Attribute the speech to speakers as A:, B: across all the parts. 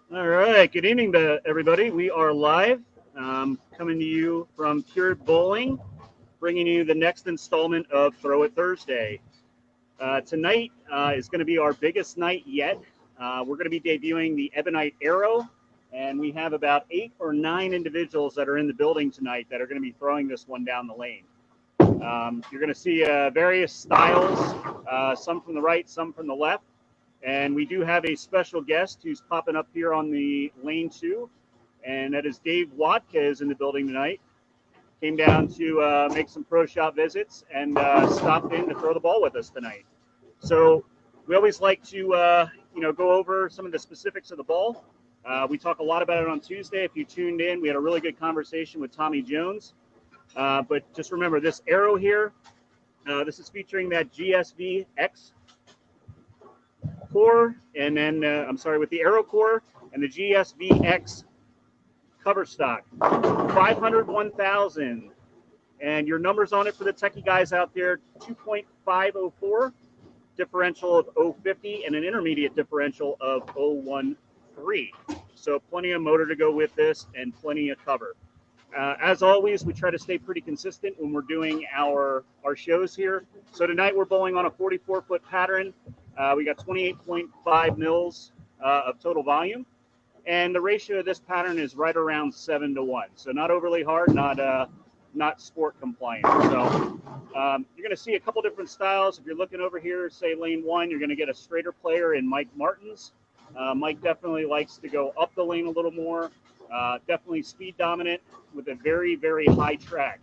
A: All right. Good evening to everybody. We are live, coming to you from Pure Bowling, bringing you the next installment of Throw It Thursday. Tonight is going to be our biggest night yet. We're going to be debuting the Ebonite Aero, and we have about 8 or 9 individuals that are in the building tonight that are going to be throwing this one down the lane. You're going to see various styles, some from the right, some from the left. And we do have a special guest who's popping up here on the lane 2, and that is Dave Watkes in the building tonight. Came down to make some pro shop visits and stopped in to throw the ball with us tonight. So we always like to go over some of the specifics of the ball. We talk a lot about it on Tuesday. If you tuned in, we had a really good conversation with Tommy Jones. But just remember this arrow here. This is featuring that GSV X core, and then with the Aero core and the GSVX cover stock, 500, 1000, and your numbers on it for the techie guys out there: 2.504, differential of 050, and an intermediate differential of 013. So plenty of motor to go with this, and plenty of cover. As always, we try to stay pretty consistent when we're doing our shows here. So tonight we're bowling on a 44-foot pattern. We got 28.5 mils of total volume, and the ratio of this pattern is right around 7-1. So not overly hard, not sport compliant. So you're going to see a couple different styles. If you're looking over here, say lane 1, you're going to get a straighter player in Mike Martins. Mike definitely likes to go up the lane a little more. Definitely speed dominant with a very, very high track.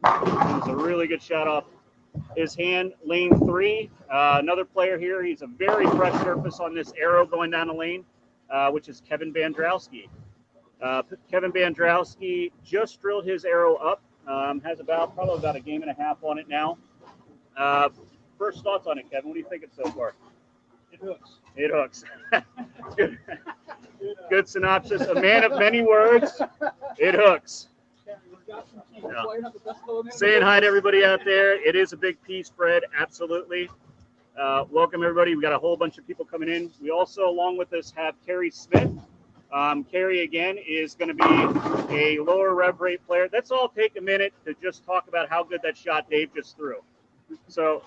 A: It was a really good shot off his hand. Lane 3, another player here. He's a very fresh surface on this arrow going down the lane, which is Kevin Bandrowski. Kevin Bandrowski just drilled his arrow up. Has probably about a game and a half on it now. First thoughts on it, Kevin? What do you think so far?
B: It hooks.
A: It hooks. Good. Good synopsis. A man of many words. It hooks. Yeah. Saying hi to everybody out there. It is a big piece, Fred. Absolutely. Welcome, everybody. We got a whole bunch of people coming in. We also, along with us, have Kerry Smith. Kerry, again, is going to be a lower rev rate player. Let's all take a minute to just talk about how good that shot Dave just threw. So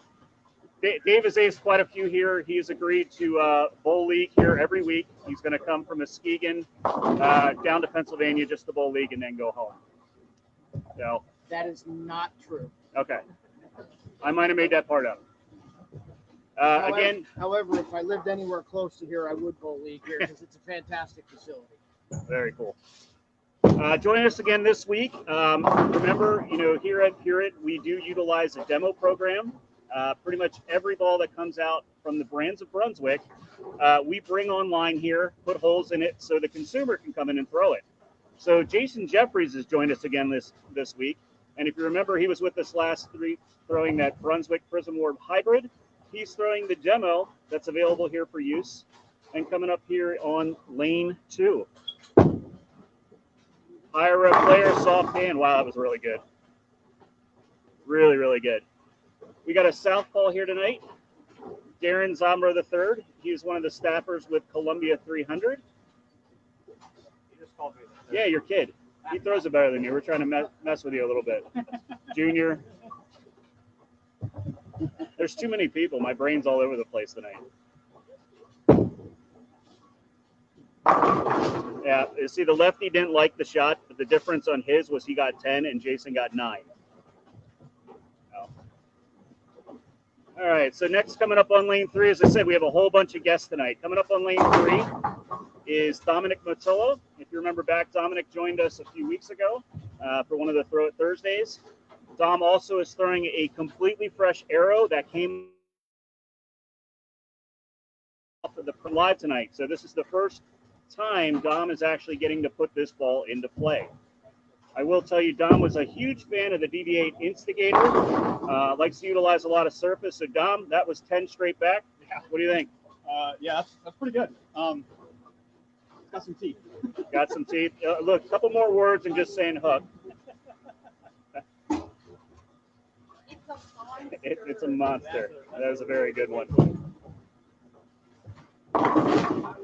A: Dave has aced quite a few here. He's agreed to bowl league here every week. He's going to come from Muskegon down to Pennsylvania just to bowl league and then go home. So
B: that is not true.
A: Okay. I might have made that part up.
B: However, if I lived anywhere close to here, I would bowl league here because it's a fantastic facility.
A: Very cool. Join us again this week. Remember, here at Pureit, we do utilize a demo program. Pretty much every ball that comes out from the brands of Brunswick, we bring online here, put holes in it so the consumer can come in and throw it. So Jason Jeffries has joined us again this week. And if you remember, he was with us last week throwing that Brunswick Prism Orb Hybrid. He's throwing the demo that's available here for use and coming up here on lane 2. Higher rev player, soft hand. Wow, that was really good. Really, really good. We got a southpaw here tonight, Darren Zombro III. He's one of the staffers with Columbia 300.
B: You just called me.
A: Yeah, your kid. He throws it better than you. We're trying to mess with you a little bit. Junior. There's too many people. My brain's all over the place tonight. Yeah, you see, the lefty didn't like the shot, but the difference on his was he got 10 and Jason got 9. All right, so next coming up on lane 3, as I said, we have a whole bunch of guests tonight. Coming up on lane 3 is Dominic Mottillo. If you remember back, Dominic joined us a few weeks ago for one of the Throw It Thursdays. Dom also is throwing a completely fresh arrow that came off of the live tonight. So this is the first time Dom is actually getting to put this ball into play. I will tell you, Dom was a huge fan of the DV8 Instigator. Likes to utilize a lot of surface. So, Dom, that was 10 straight back.
C: Yeah.
A: What do you think?
C: Yeah, that's pretty good. Got some teeth.
A: Got some teeth. Look, a couple more words and just saying hook. It's a monster. That was a very good one.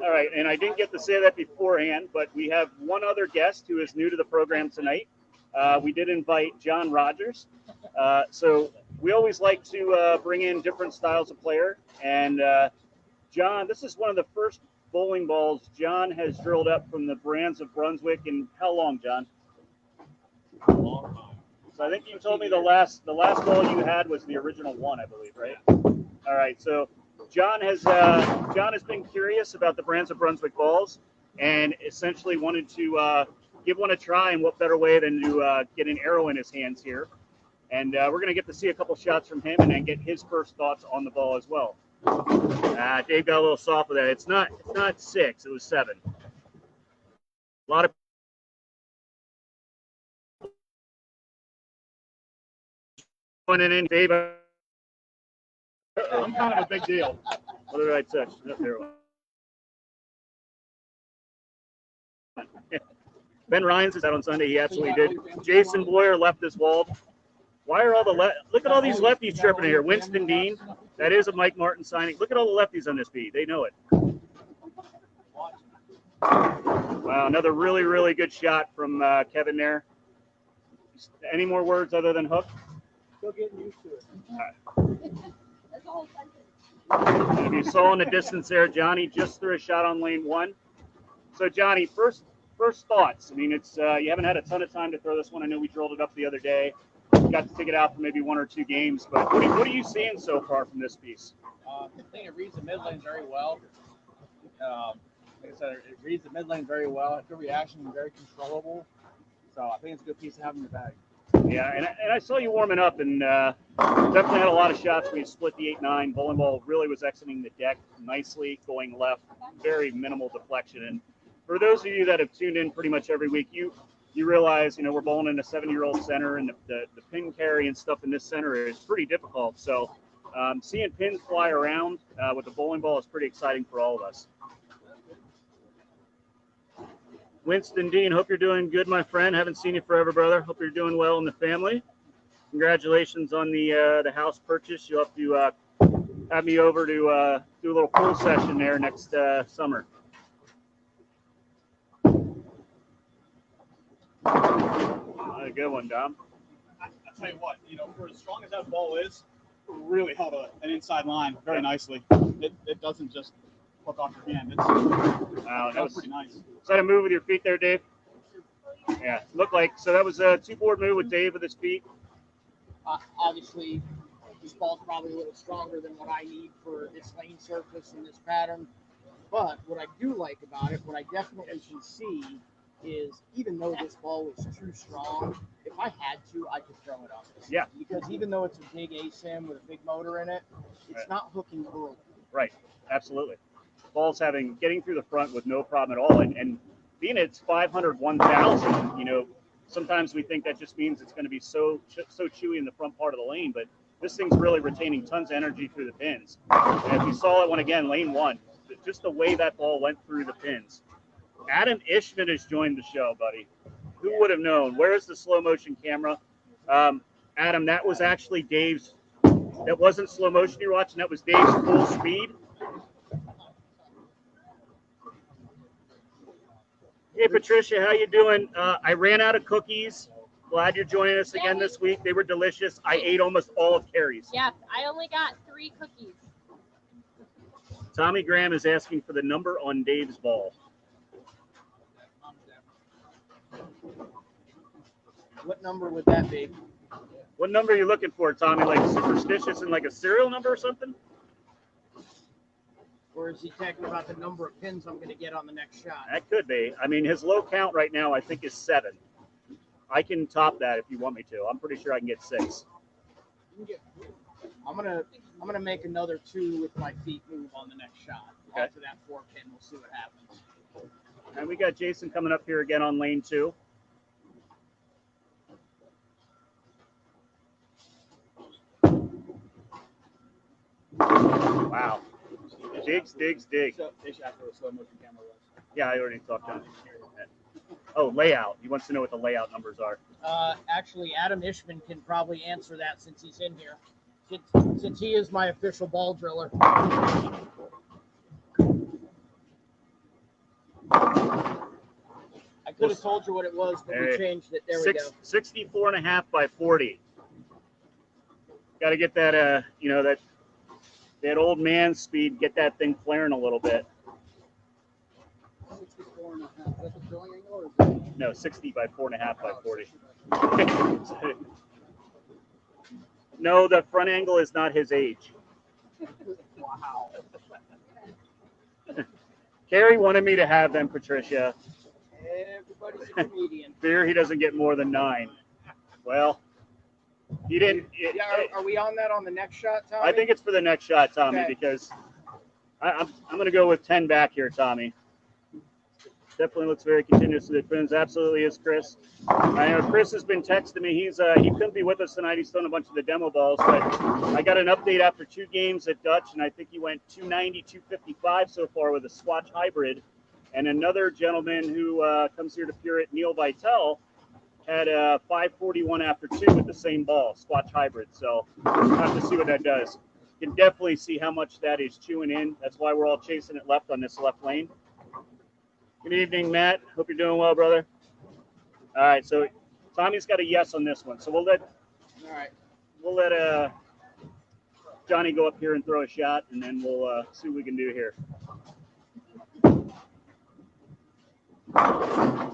A: All right, and I didn't get to say that beforehand, but we have one other guest who is new to the program tonight. We did invite John Rogers. So we always like to bring in different styles of player. And John, this is one of the first bowling balls John has drilled up from the Brands of Brunswick. And how long, John?
C: A long time.
A: So I think you told me the last ball you had was the original one, I believe, right? All right, so John has been curious about the Brands of Brunswick balls and essentially wanted to give one a try, and what better way than to get an arrow in his hands here. And we're going to get to see a couple shots from him and then get his first thoughts on the ball as well. Dave got a little soft with that. It's not 6, it was 7. A lot of going in, Dave.
C: I'm kind of a big deal.
A: What did I touch? There. Ben Ryan's is out on Sunday. He absolutely did. Jason Boyer left this wall. Why are all the look at all these lefties chirping in here? Winston Dean, that is a Mike Martin signing. Look at all the lefties on this beat. They know it. Wow, another really, really good shot from Kevin there. Any more words other than hook?
B: Still getting used to it.
D: That's the whole sentence.
A: If you saw in the distance there, Johnny just threw a shot on lane 1. So Johnny, first thoughts. I mean, it's you haven't had a ton of time to throw this one. I know we drilled it up the other day. Got to take it out for maybe 1 or 2 games, but what are you seeing so far from this piece?
E: I think it reads the mid lane very well. Like I said, it reads the mid lane very well. Good reaction, very controllable. So I think it's a good piece to have in your bag.
A: Yeah, and I saw you warming up, and definitely had a lot of shots when you split the 8-9. Bowling ball really was exiting the deck nicely, going left, very minimal deflection. And for those of you that have tuned in pretty much every week, you realize, we're bowling in a 7-year-old center, and the pin carry and stuff in this center is pretty difficult. So seeing pins fly around with the bowling ball is pretty exciting for all of us. Winston Dean, hope you're doing good, my friend. Haven't seen you forever, brother. Hope you're doing well in the family. Congratulations on the house purchase. You'll have to have me over to do a little pool session there next summer. A good one, Dom.
C: I tell you what, for as strong as that ball is, it really held an inside line very nicely. It doesn't just hook off your hand.
A: Wow,
C: that was pretty nice.
A: Is that a move with your feet there, Dave? Yeah, looked like. So that was a 2-board move with Dave with his feet.
B: Obviously, this ball's probably a little stronger than what I need for this lane surface and this pattern. But what I do like about it, what I definitely can see, is even though this ball was too strong, if I had to, I could throw it up.
A: Yeah.
B: Because even though it's a big ASIM with a big motor in it, it's not hooking early.
A: Right. Absolutely. Ball's getting through the front with no problem at all. And being it's 500, 1,000, sometimes we think that just means it's going to be so chewy in the front part of the lane, but this thing's really retaining tons of energy through the pins. And if you saw it again, lane 1, just the way that ball went through the pins. Adam Ishman has joined the show, buddy. Who would have known? Where's the slow motion camera? Adam, that was actually Dave's. That wasn't slow motion you're watching. That was Dave's full speed. Hey, Patricia, how you doing? I ran out of cookies. Glad you're joining us again this week. They were delicious. I ate almost all of Carrie's.
D: Yeah, I only got 3 cookies.
A: Tommy Graham is asking for the number on Dave's ball.
B: What number would that be?
A: What number are you looking for, Tommy? Like superstitious and like a serial number or something?
B: Or is he talking about the number of pins I'm going to get on the next shot?
A: That could be. I mean, his low count right now, I think, is 7. I can top that if you want me to. I'm pretty sure I can get 6.
B: I'm gonna make another 2 with my feet move on the next shot.
A: Okay.
B: Onto that 4 pin. We'll see what happens.
A: And we got Jason coming up here again on lane 2. Wow. Digs.
C: So they should ask where the slow motion camera was.
A: Yeah, I already talked to him. Oh, layout. He wants to know what the layout numbers are.
B: Actually, Adam Ishman can probably answer that since he's in here. Since he is my official ball driller. could have told you what it was, but we changed it. There we go.
A: 64.5 by 40. Got to get that, you know, that old man speed, get that thing flaring a little bit.
B: 64.5. Is that the drilling angle or is it?
A: No, 60 by 4.5 by 40. No, the front angle is not his age.
B: Wow.
A: Carrie wanted me to have them, Patricia.
B: Everybody's a comedian.
A: Fear he doesn't get more than 9. Well, he didn't.
B: Yeah, are we on that on the next shot, Tommy?
A: I think it's for the next shot, Tommy,
B: Okay.
A: because I'm going to go with 10 back here, Tommy. Definitely looks very continuous. It friends absolutely is Chris. I know Chris has been texting me. He couldn't be with us tonight. He's thrown a bunch of the demo balls, but I got an update after 2 games at Dutch, and I think he went 290, 255 so far with a Swatch hybrid. And another gentleman who comes here to Pureit, Neil Vitale, had a 541 after 2 with the same ball, Swatch hybrid. So we'll have to see what that does. You can definitely see how much that is chewing in. That's why we're all chasing it left on this left lane. Good evening, Matt. Hope you're doing well, brother. All right, so Tommy's got a yes on this one. So we'll let Johnny go up here and throw a shot, and then we'll see what we can do here.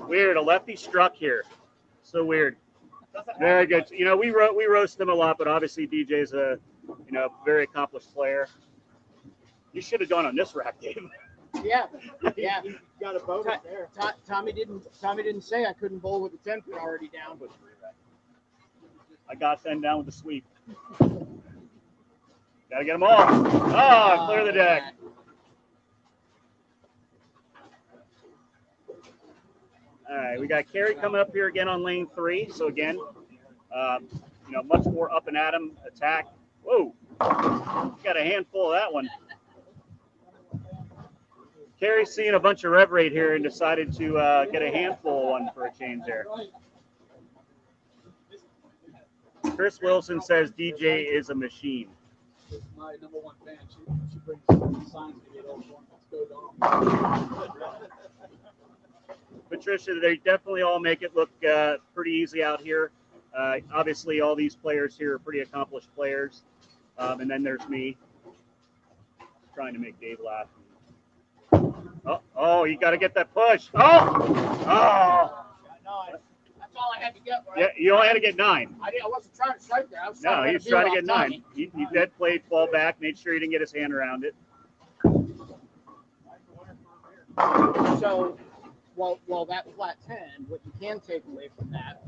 A: Weird, a lefty struck here. So weird. Very good. You know, we roast him a lot, but obviously DJ's a very accomplished player. You should have gone on this rack, Dave.
B: Yeah, yeah.
C: You got a bonus there.
B: Tommy didn't say I couldn't bowl with the 10 foot already down.
A: I got 10 down with the sweep. Gotta get them all. Oh, clear the deck. All right, we got Kerry coming up here again on lane 3. So again, much more up and at him attack. Whoa, got a handful of that one. Kerry's seeing a bunch of rev rate here and decided to get a handful of one for a change there. Chris Wilson says DJ is a machine.
C: My number 1 fan. She brings signs to get over one. Let's go down.
A: Patricia, they definitely all make it look pretty easy out here. Obviously, all these players here are pretty accomplished players. And then there's me trying to make Dave laugh. Oh, you got to get that push. Oh!
B: That's all I had to get. Right?
A: Yeah, you only had to get 9.
B: I wasn't trying to strike there. I was
A: No,
B: trying
A: he was trying to get 9. He dead played, fall back, made sure he didn't get his hand around it.
B: So, well, that flat 10, what you can take away from that,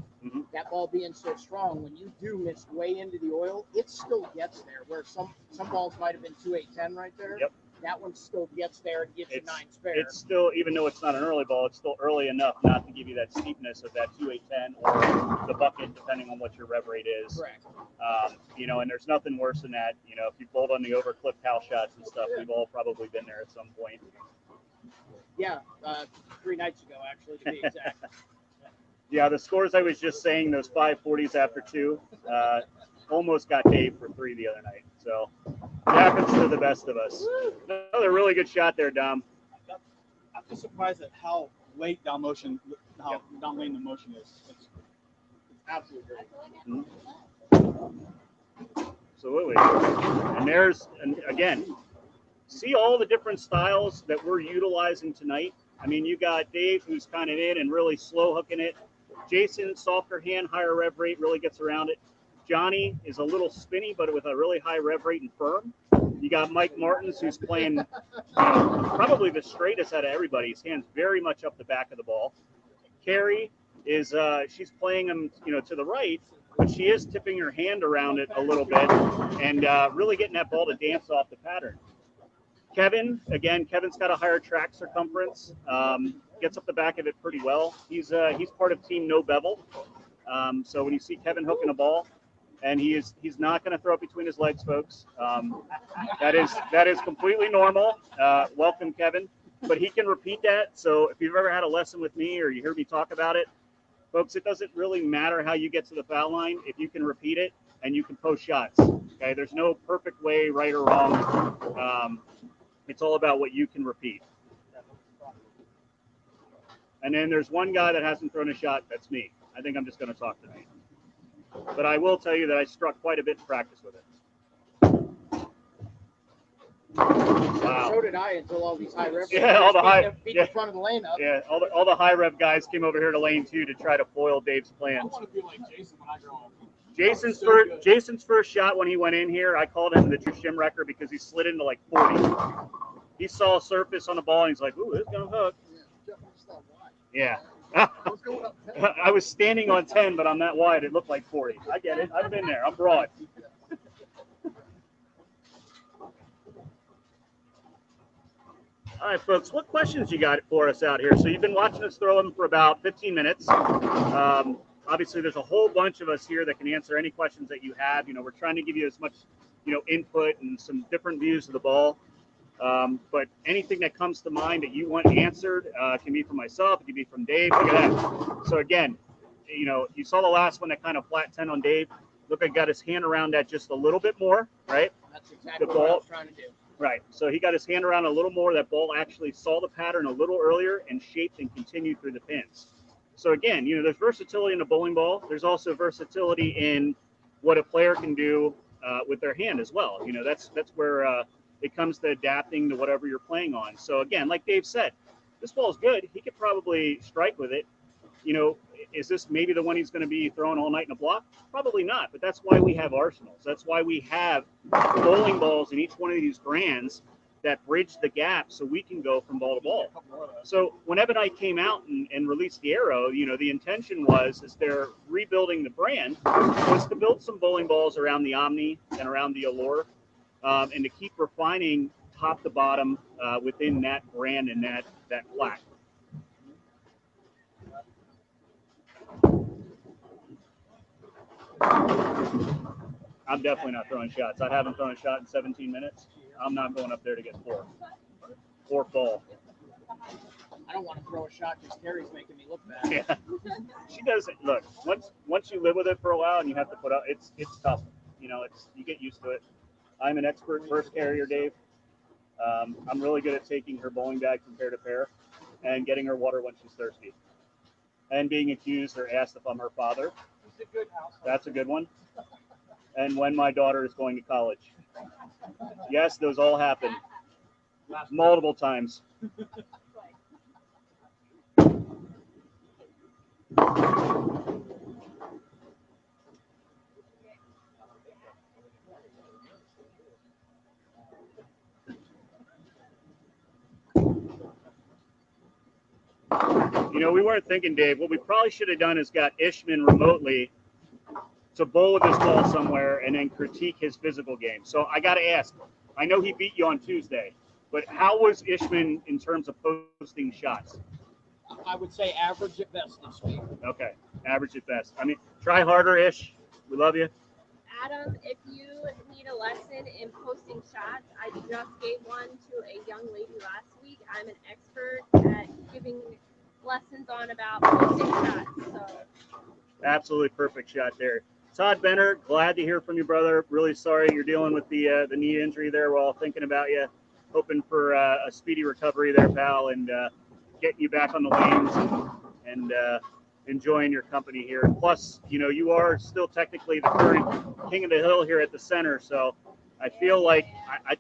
B: that ball being so strong, when you do miss way into the oil, it still gets there. Where some balls might have been 2-8-10 right there.
A: Yep.
B: That one still gets there and gives you 9 spare.
A: It's still, even though it's not an early ball, it's still early enough not to give you that steepness of that 2-8-10 or the bucket, depending on what your rev rate is.
B: Correct.
A: And there's nothing worse than that. You know, if you bowled on the overclip towel shots and stuff, we've all probably been there at some point.
B: Yeah, 3 nights ago, actually, to be exact.
A: Yeah, the scores I was just saying, those 540s after 2, almost got Dave for 3 the other night. So it happens to the best of us. Another really good shot there, Dom.
C: I'm just surprised at how late down lane the motion is. It's absolutely great.
A: Absolutely. And again, see all the different styles that we're utilizing tonight. I mean, you got Dave, who's kind of in and really slow hooking it. Jason, softer hand, higher rev rate, really gets around it. Johnny is a little spinny, but with a really high rev rate and firm. You got Mike Martins, who's playing probably the straightest out of everybody. His hand's very much up the back of the ball. Carrie is she's playing him, to the right, but she is tipping her hand around it a little bit and really getting that ball to dance off the pattern. Kevin's got a higher track circumference, gets up the back of it pretty well. He's part of Team No Bevel. So when you see Kevin hooking a ball, and he's not going to throw it between his legs, folks. That is completely normal. Welcome, Kevin. But he can repeat that. So if you've ever had a lesson with me or you hear me talk about it, folks, it doesn't really matter how you get to the foul line if you can repeat it and you can post shots. Okay, there's no perfect way, right or wrong. It's all about what you can repeat. And then there's one guy that hasn't thrown a shot. That's me. I think I'm just going to talk tonight. But I will tell you that I struck quite a bit in practice with it. Wow.
B: So did I until all these high reps.
A: Yeah, all the high.
B: Beat
A: Yeah,
B: the front of the lane up.
A: yeah, all the high rev guys came over here to lane 2 to try to foil Dave's
C: I
A: plans.
C: want to be like Jason when I grow up.
A: Jason's first shot when he went in here, I called him the true shim wrecker because he slid into like 40. He saw a surface on the ball and he's like, "Ooh, it's gonna hook." Yeah. I was standing on 10, but I'm that wide. It looked like 40. I get it. I've been there. I'm broad. All right, folks, what questions you got for us out here? So you've been watching us throw them for about 15 minutes. Obviously, there's a whole bunch of us here that can answer any questions that you have. You know, we're trying to give you as much, input and some different views of the ball. But anything that comes to mind that you want answered can be from myself, it can be from Dave. Look at that. So again, you saw the last one that kind of flat 10 on Dave. Look, I got his hand around that just a little bit more, right?
B: That's exactly what I was trying to do.
A: Right. So he got his hand around a little more. That ball actually saw the pattern a little earlier and shaped and continued through the pins. So again, there's versatility in a bowling ball. There's also versatility in what a player can do with their hand as well. That's where it comes to adapting to whatever you're playing on. So again, like Dave said, this ball's good. He could probably strike with it. Is this maybe the one he's going to be throwing all night in a block? Probably not, but that's why we have arsenals. That's why we have bowling balls in each one of these brands that bridge the gap so we can go from ball to ball. So when Ebonite came out and released the Aero, the intention was, as they're rebuilding the brand, was to build some bowling balls around the Omni and around the Allure, and to keep refining top to bottom within that brand and that plaque. I'm definitely not throwing shots. I haven't thrown a shot in 17 minutes. I'm not going up there to get 4 ball.
B: I don't want to throw a shot because Carrie's making me look bad.
A: Yeah, she doesn't. Look, once you live with it for a while and you have to put up, it's tough. You get used to it. I'm an expert first carrier, Dave. I'm really good at taking her bowling bag from pair to pair and getting her water when she's thirsty. And being accused or asked if I'm her father. That's a good one. And when my daughter is going to college. Yes, those all happen. Multiple times. We weren't thinking, Dave, what we probably should have done is got Ishman remotely to bowl with his ball somewhere and then critique his physical game. So I got to ask, I know he beat you on Tuesday, but how was Ishman in terms of posting shots?
B: I would say average at best this week.
A: Okay, average at best. I mean, try harder, Ish. We love you.
D: Adam, if you need a lesson in posting shots, I just gave one to a young lady last week. I'm an expert at giving lessons on about posting shots. So.
A: Absolutely perfect shot there. Todd Benner, glad to hear from you, brother. Really sorry you're dealing with the knee injury there. We're all thinking about you. Hoping for a speedy recovery there, pal, and getting you back on the lanes and enjoying your company here. Plus, you are still technically the current king of the hill here at the center, so I feel like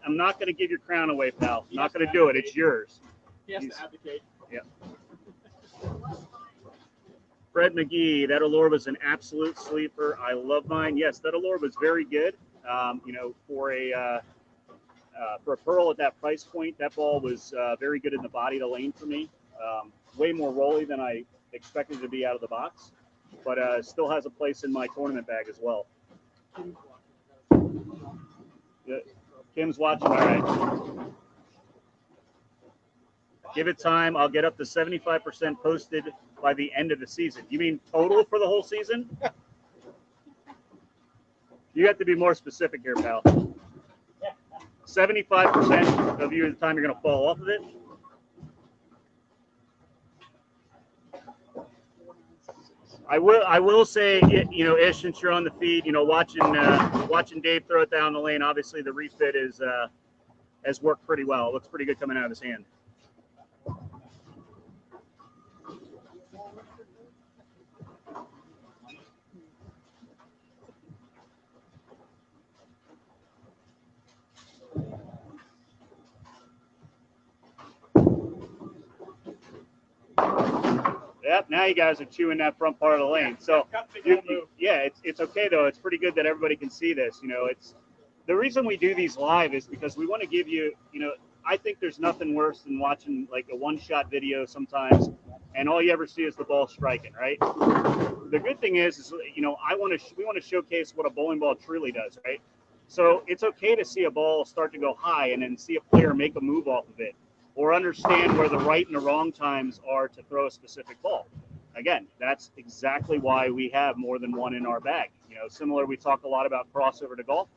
A: I'm not going to give your crown away, pal. I'm not going to do it. It's yours.
C: He has to advocate.
A: Yeah. Fred McGee, that Allure was an absolute sleeper. I love mine. Yes, that Allure was very good. For a pearl at that price point, that ball was very good in the body of the lane for me. Way more rolly than I expected to be out of the box, but still has a place in my tournament bag as well. Yeah, Kim's watching. All right. Give it time. I'll get up to 75% posted by the end of the season. You mean total for the whole season? You have to be more specific here, pal. 75% of you at the time you're going to fall off of it. I will say, Ish, since you're on the feed, watching Dave throw it down the lane, obviously the refit has worked pretty well. It looks pretty good coming out of his hand. Yep, now you guys are chewing that front part of the lane. So, yeah, it's okay though. It's pretty good that everybody can see this. You know, it's the reason we do these live is because we want to give you, you know, I think there's nothing worse than watching like a one-shot video sometimes, and all you ever see is the ball striking, right? The good thing is you know, we want to showcase what a bowling ball truly does, right? So it's okay to see a ball start to go high and then see a player make a move off of it, or understand where the right and the wrong times are to throw a specific ball. Again, that's exactly why we have more than one in our bag. You know, similar, we talk a lot about crossover to golf.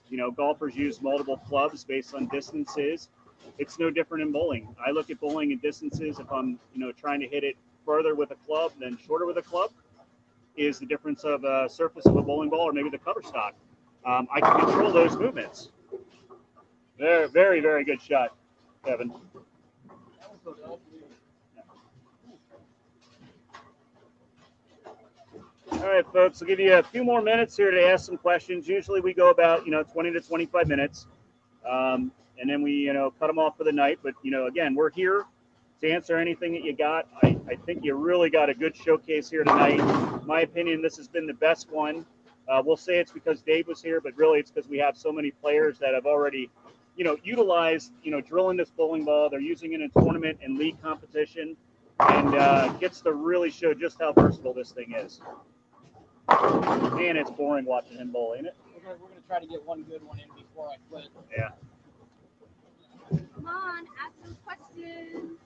A: You know, golfers use multiple clubs based on distances. It's no different in bowling. I look at bowling and distances. If I'm, you know, trying to hit it further with a club than shorter with a club, is the difference of a surface of a bowling ball or maybe the cover stock. I can control those movements. Very, very, very good shot, Kevin. All right, folks, I'll give you a few more minutes here to ask some questions. Usually we go about, you know, 20 to 25 minutes, and then we, you know, cut them off for the night. But, you know, again, we're here to answer anything that you got. I think you really got a good showcase here tonight. In my opinion, this has been the best one. We'll say it's because Dave was here, but really it's because we have so many players that have already, you know, utilized, you know, drilling this bowling ball. They're using it in tournament and league competition, and gets to really show just how versatile this thing is. Man, it's boring watching him bowl, ain't it?
B: We're gonna try to get one good one in before I quit.
A: Yeah.
D: Come on, ask some questions.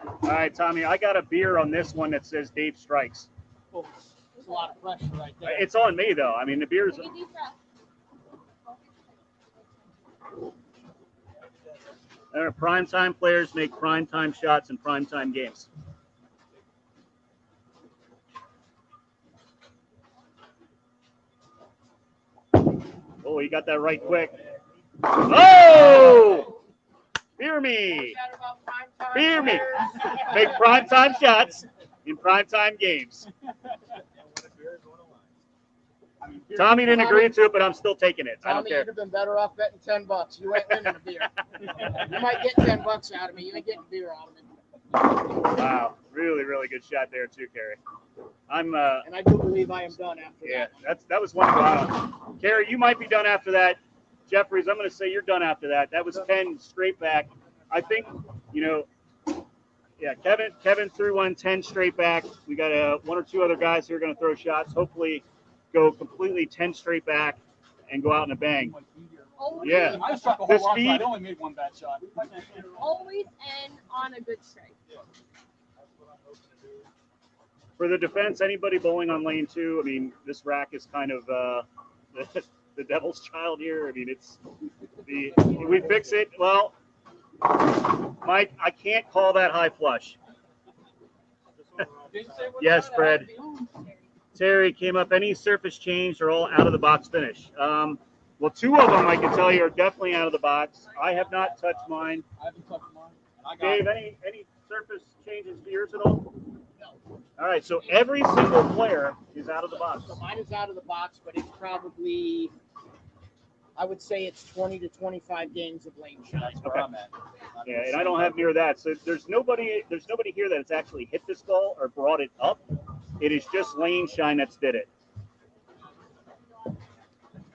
A: All right, Tommy, I got a beer on this one that says Dave Strikes.
B: Oh, there's a lot of pressure right there.
A: It's on me, though. I mean, the beer's...
D: Take a deep breath.
A: Primetime players make primetime shots in primetime games. Oh, you got that right quick. Oh! Beer me. Beer me. Make primetime shots in primetime games. Tommy didn't agree to it, but I'm still taking it. I don't
B: Tommy,
A: care.
B: you'd have been better off betting $10. You ain't winning a beer. You might get $10 out of me. You ain't getting beer out of me.
A: Wow, really, really good shot there too, Kerry.
B: And I do believe I am done after
A: Yeah,
B: that.
A: that was one. Wow. Kerry, you might be done after that. Jeffries, I'm going to say you're done after that. That was 10 straight back. I think, you know, yeah, Kevin threw one 10 straight back. We got one or two other guys who are going to throw shots. Hopefully, go completely 10 straight back and go out in a bang.
D: Always,
A: Yeah.
C: I struck a
A: The
C: whole lot,
A: speed-
C: but I only made one bad shot.
D: always end on a good strike.
A: For the defense, anybody bowling on lane 2, I mean, this rack is kind of the devil's child here. I mean, we fix it. Well, Mike, I can't call that high flush. Yes, Fred. Terry came up. Any surface change are all out of the box finish. Well, 2 of them I can tell you are definitely out of the box. I have not touched mine.
C: I haven't touched mine. I got
A: Dave, any surface changes to yours at all? No. All right, so every single player is out of the box.
B: So mine is out of the box, but it's probably, I would say it's 20 to 25 games of lane shot.
C: That's where
A: Okay.
C: I'm at.
A: Yeah, and I don't have near that. So there's nobody here that has actually hit this ball or brought it up. It is just lane shine that's did it. The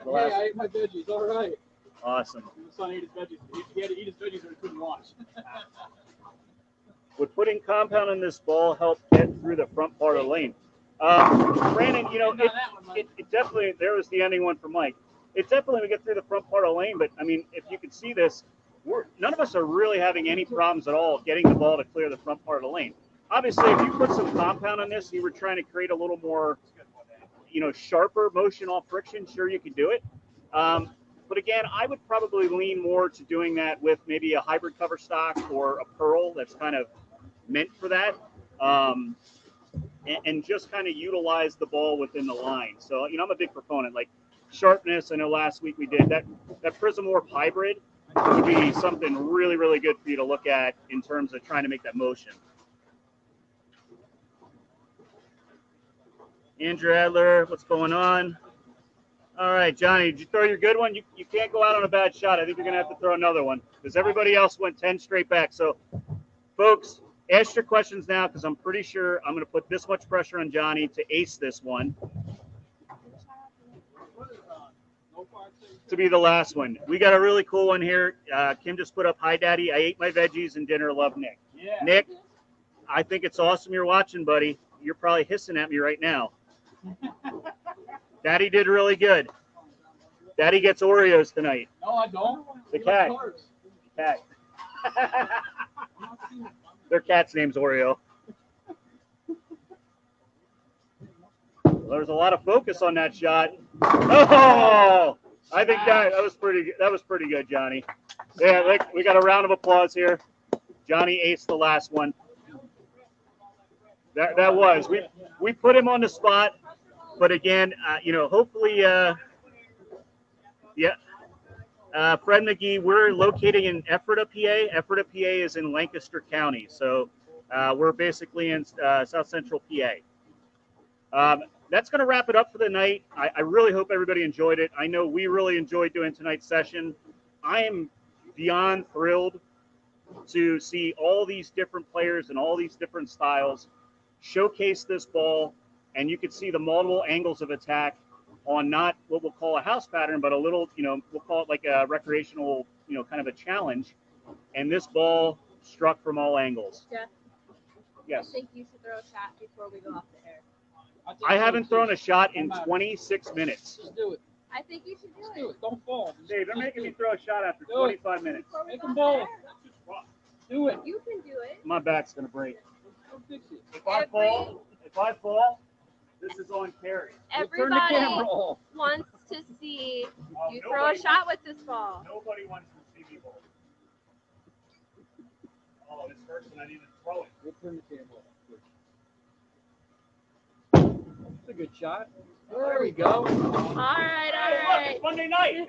C: Hey,
A: last-
C: I ate my veggies. All right.
A: Awesome.
C: My son ate his veggies. He had to eat his veggies or he couldn't watch.
A: Would putting compound in this ball help get through the front part of the lane? Brandon, you know, it definitely, there was the ending one for Mike. It definitely would get through the front part of the lane, but I mean, if you could see this, none of us are really having any problems at all getting the ball to clear the front part of the lane. Obviously, if you put some compound on this, you were trying to create a little more, you know, sharper motion off friction, sure you could do it. But again, I would probably lean more to doing that with maybe a hybrid cover stock or a pearl that's kind of meant for that, and just kind of utilize the ball within the line. So, you know, I'm a big proponent. Like sharpness, I know last week we did that Prism Warp hybrid would be something really, really good for you to look at in terms of trying to make that motion. Andrew Adler, what's going on? All right, Johnny, did you throw your good one? You can't go out on a bad shot. I think you're going to have to throw another one because everybody else went 10 straight back. So, folks, Ask your questions now because I'm pretty sure I'm going to put this much pressure on Johnny to ace this one. To be the last one. We got a really cool one here. Kim just put up, "Hi, Daddy. I ate my veggies and dinner. Love, Nick."
C: Yeah.
A: Nick, I think it's awesome you're watching, buddy. You're probably hissing at me right now. Daddy did really good. Daddy gets Oreos tonight.
E: No, I don't.
A: The cat. Cat. Their cat's name's Oreo. There's a lot of focus on that shot. Oh, I think that was pretty. That was pretty good, Johnny. Yeah, we got a round of applause here. Johnny aced the last one. That was we put him on the spot, but again, hopefully, yeah. Fred McGee, we're located in Ephrata, PA. Ephrata, PA is in Lancaster County, so we're basically in South Central PA. That's going to wrap it up for the night. I really hope everybody enjoyed it. I know we really enjoyed doing tonight's session. I am beyond thrilled to see all these different players and all these different styles showcase this ball, and you can see the multiple angles of attack on not what we'll call a house pattern, but a little, we'll call it like a recreational, kind of a challenge. And this ball struck from all angles.
D: Jeff,
A: Yes.
D: I think you should throw a shot before we go off the air.
A: I haven't thrown a shot in 26 minutes.
E: Just do it.
D: I think you should do
E: Just
D: it.
E: do it. Don't fall.
A: Dave, they're making me throw a shot after
E: Do it.
A: 25 minutes.
D: Before we
E: Make
D: go
E: them
D: off the
E: bowl.
D: air.
E: Do it.
D: You can do it.
A: My back's going to break.
E: Go fix it.
A: If I fall, this is on Carrie.
E: Turn the
D: Everybody
E: camera off.
D: wants to see
A: Oh,
D: you throw a shot with this ball.
A: Nobody wants to see me bowl. Oh, this hurts and I didn't even throw it.
E: We'll turn the camera off. That's a good shot. There we go.
D: All right, all
A: Hey, look,
D: right.
A: it's Monday night.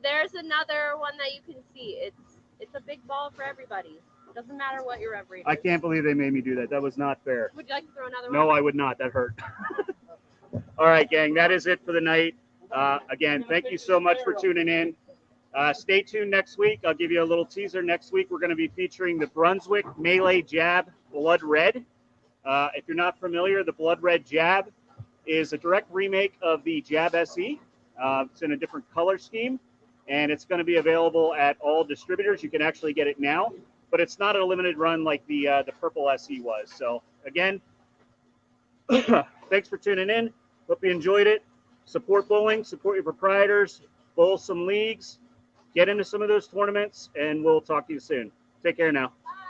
D: There's another one that you can see. It's a big ball for everybody. It doesn't matter what your rev rate is.
A: I can't believe they made me do that. That was not fair.
D: Would you like to throw another
A: No,
D: one?
A: I would not. That hurt. All right, gang. That is it for the night. Again, thank you so much for tuning in. Stay tuned next week. I'll give you a little teaser. Next week, we're going to be featuring the Brunswick Melee Jab Blood Red. If you're not familiar, the Blood Red Jab is a direct remake of the Jab SE. It's in a different color scheme, and it's going to be available at all distributors. You can actually get it now, but it's not a limited run like the Purple SE was. So again, thanks for tuning in. Hope you enjoyed it. Support bowling, support your proprietors, bowl some leagues, get into some of those tournaments, and we'll talk to you soon. Take care now.
D: Bye.